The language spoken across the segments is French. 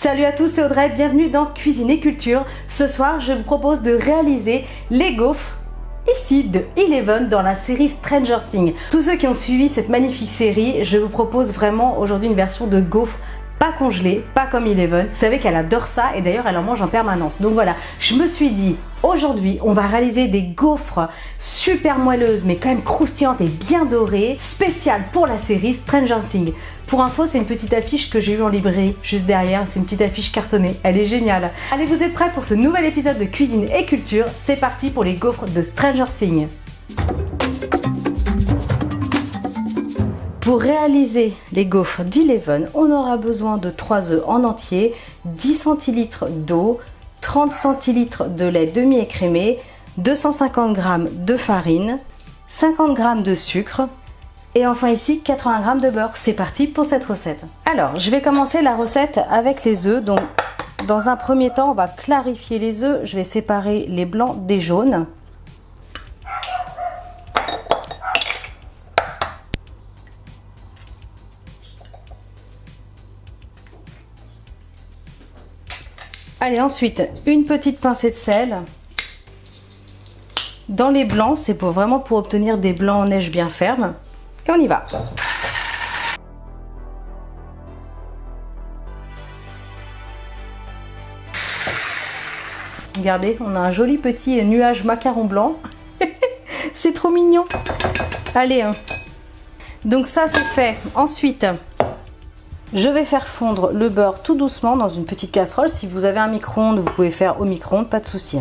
Salut à tous, c'est Audrey, bienvenue dans Cuisine et Culture. Ce soir, je vous propose de réaliser les gaufres ici de Eleven dans la série Stranger Things. Tous ceux qui ont suivi cette magnifique série, je vous propose vraiment aujourd'hui une version de gaufres pas congelée, pas comme Eleven. Vous savez qu'elle adore ça et d'ailleurs elle en mange en permanence. Donc voilà, je me suis dit aujourd'hui on va réaliser des gaufres super moelleuses mais quand même croustillantes et bien dorées, spéciales pour la série Stranger Things. Pour info, c'est une petite affiche que j'ai eue en librairie juste derrière, c'est une petite affiche cartonnée, elle est géniale. Allez, vous êtes prêts pour ce nouvel épisode de Cuisine et Culture? C'est parti pour les gaufres de Stranger Things. Pour réaliser les gaufres d'Eleven, on aura besoin de 3 œufs en entier, 10 centilitres d'eau, 30 centilitres de lait demi-écrémé, 250 g de farine, 50 g de sucre et enfin ici 80 g de beurre. C'est parti pour cette recette. Alors, je vais commencer la recette avec les œufs. Donc, dans un premier temps, on va clarifier les œufs. Je vais séparer les blancs des jaunes. Allez, ensuite, une petite pincée de sel. Dans les blancs, c'est vraiment pour obtenir des blancs en neige bien fermes. Et on y va. Regardez, on a un joli petit nuage macaron blanc. C'est trop mignon. Allez, donc ça c'est fait. Ensuite, je vais faire fondre le beurre tout doucement dans une petite casserole. Si vous avez un micro-ondes, vous pouvez faire au micro-ondes, pas de souci.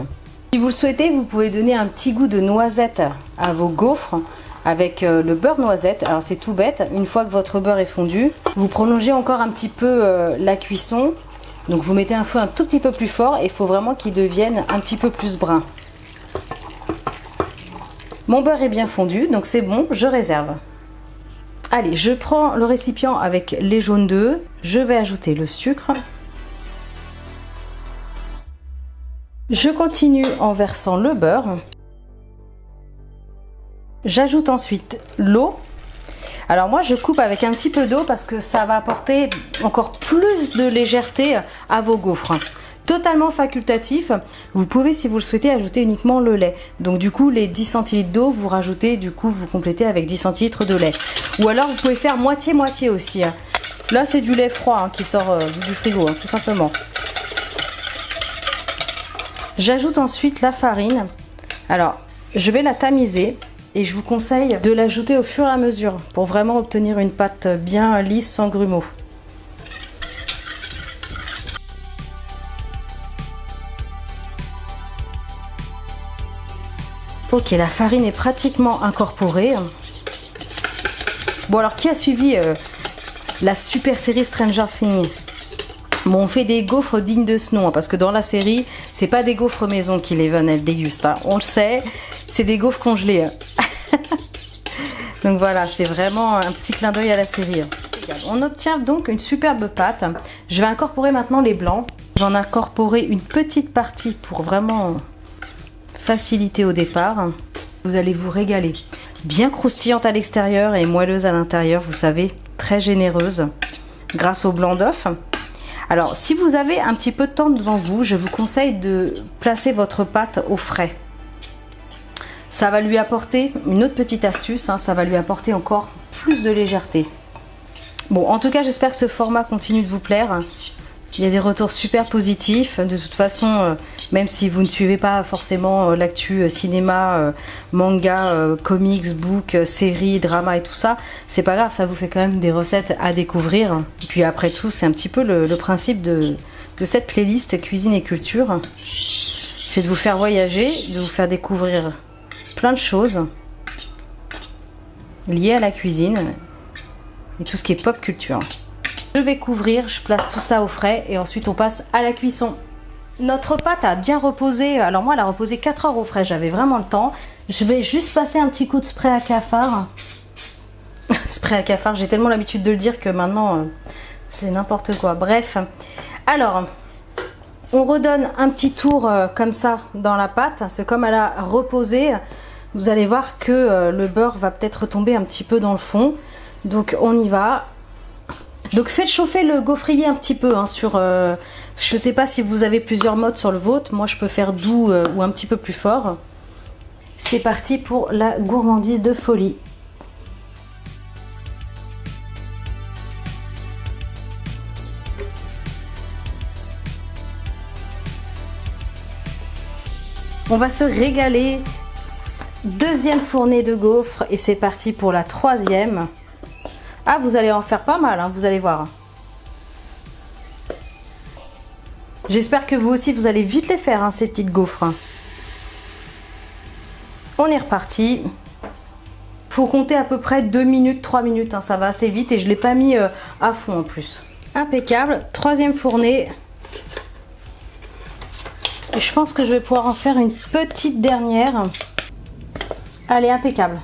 Si vous le souhaitez, vous pouvez donner un petit goût de noisette à vos gaufres avec le beurre noisette. Alors c'est tout bête, une fois que votre beurre est fondu, vous prolongez encore un petit peu la cuisson. Donc vous mettez un feu un tout petit peu plus fort et il faut vraiment qu'il devienne un petit peu plus brun. Mon beurre est bien fondu, donc c'est bon, je réserve. Allez, je prends le récipient avec les jaunes d'œufs, je vais ajouter le sucre. Je continue en versant le beurre. J'ajoute ensuite l'eau. Alors moi je coupe avec un petit peu d'eau parce que ça va apporter encore plus de légèreté à vos gaufres. Totalement facultatif. Vous pouvez, si vous le souhaitez, ajouter uniquement le lait. Donc du coup les 10 centilitres d'eau, vous rajoutez, du coup vous complétez avec 10 centilitres de lait. Ou alors vous pouvez faire moitié-moitié aussi. Là c'est du lait froid qui sort du frigo, tout simplement. J'ajoute ensuite la farine. Alors je vais la tamiser. Et je vous conseille de l'ajouter au fur et à mesure pour vraiment obtenir une pâte bien lisse sans grumeaux. Ok, la farine est pratiquement incorporée. Bon alors, qui a suivi la super série Stranger Things? Bon, on fait des gaufres dignes de ce nom, parce que dans la série, c'est pas des gaufres maison qu'Eleven elle déguste, hein. On le sait, c'est des gaufres congelées. Donc voilà, c'est vraiment un petit clin d'œil à la série. On obtient donc une superbe pâte. Je vais incorporer maintenant les blancs. J'en ai incorporé une petite partie pour vraiment faciliter au départ. Vous allez vous régaler. Bien croustillante à l'extérieur et moelleuse à l'intérieur, vous savez, très généreuse grâce au blanc d'œuf. Alors, si vous avez un petit peu de temps devant vous, je vous conseille de placer votre pâte au frais. Ça va lui apporter une autre petite astuce, hein, ça va lui apporter encore plus de légèreté. Bon, en tout cas, j'espère que ce format continue de vous plaire. Il y a des retours super positifs. De toute façon, même si vous ne suivez pas forcément l'actu cinéma, manga, comics, book, séries, drama et tout ça, c'est pas grave, ça vous fait quand même des recettes à découvrir. Et puis après tout, c'est un petit peu le principe de cette playlist Cuisine et Culture. C'est de vous faire voyager, de vous faire découvrir plein de choses liées à la cuisine et tout ce qui est pop culture. Je vais couvrir, je place tout ça au frais et ensuite on passe à la cuisson. Notre pâte a bien reposé, alors moi elle a reposé 4 heures au frais, j'avais vraiment le temps. Je vais juste passer un petit coup de spray à cafard. Spray à cafard, j'ai tellement l'habitude de le dire que maintenant c'est n'importe quoi. Bref, alors on redonne un petit tour comme ça dans la pâte, c'est comme elle a reposé. Vous allez voir que le beurre va peut-être retomber un petit peu dans le fond. Donc on y va. Donc faites chauffer le gaufrier un petit peu hein, sur... je sais pas si vous avez plusieurs modes sur le vôtre. Moi je peux faire doux ou un petit peu plus fort. C'est parti pour la gourmandise de folie. On va se régaler. Deuxième fournée de gaufres et c'est parti pour la troisième. Ah, vous allez en faire pas mal, hein, vous allez voir. J'espère que vous aussi, vous allez vite les faire, hein, ces petites gaufres. On est reparti. Faut compter à peu près 2 minutes, 3 minutes, hein, ça va assez vite et je ne l'ai pas mis à fond en plus. Impeccable. Troisième fournée. Et je pense que je vais pouvoir en faire une petite dernière. Allez, impeccable.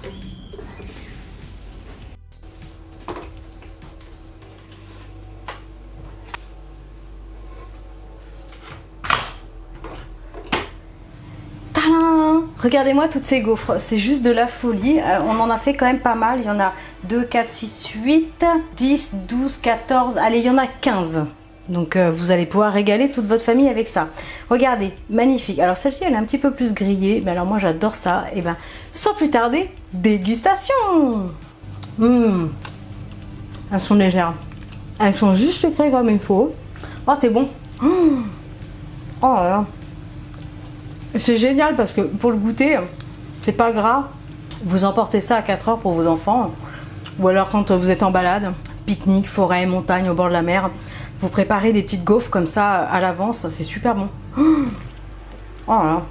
Tadam! Regardez-moi toutes ces gaufres, c'est juste de la folie. On en a fait quand même pas mal. Il y en a 2, 4, 6, 8, 10, 12, 14. Allez, il y en a 15. Donc vous allez pouvoir régaler toute votre famille avec ça. Regardez, magnifique. Alors celle-ci elle est un petit peu plus grillée, mais alors moi j'adore ça. Et ben sans plus tarder, dégustation. Elles sont légères. Elles sont juste sucrées comme il faut. Oh c'est bon. Oh là là. C'est génial parce que pour le goûter, c'est pas gras. Vous emportez ça à 4 heures pour vos enfants. Ou alors quand vous êtes en balade, pique-nique, forêt, montagne, au bord de la mer. Vous préparez des petites gaufres comme ça à l'avance, c'est super bon. Oh là là.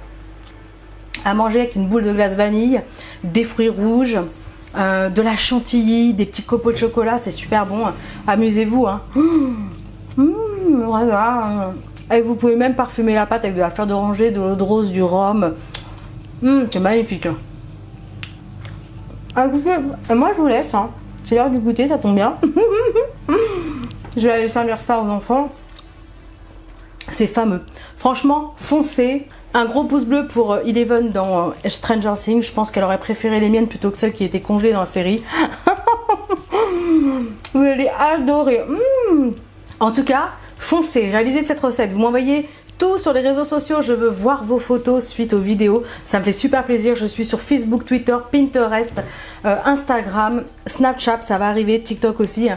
À manger avec une boule de glace vanille, des fruits rouges, de la chantilly, des petits copeaux de chocolat, c'est super bon. Amusez-vous. Hein. Voilà. Et vous pouvez même parfumer la pâte avec de la fleur d'oranger, de l'eau de rose, du rhum. C'est magnifique. Ah, moi je vous laisse. Hein. C'est l'heure du goûter, ça tombe bien. Je vais aller servir ça aux enfants. C'est fameux. Franchement, foncez. Un gros pouce bleu pour Eleven dans Stranger Things. Je pense qu'elle aurait préféré les miennes plutôt que celles qui étaient congelées dans la série. Vous allez adorer. En tout cas, foncez. Réalisez cette recette. Vous m'envoyez tout sur les réseaux sociaux. Je veux voir vos photos suite aux vidéos. Ça me fait super plaisir. Je suis sur Facebook, Twitter, Pinterest, Instagram, Snapchat. Ça va arriver. TikTok aussi.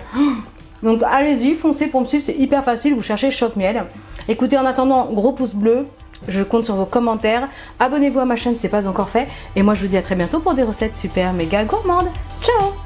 Donc allez-y, foncez pour me suivre, c'est hyper facile, vous cherchez Shot Miel. Écoutez, en attendant, gros pouce bleu, je compte sur vos commentaires. Abonnez-vous à ma chaîne si ce n'est pas encore fait. Et moi je vous dis à très bientôt pour des recettes super méga gourmandes. Ciao!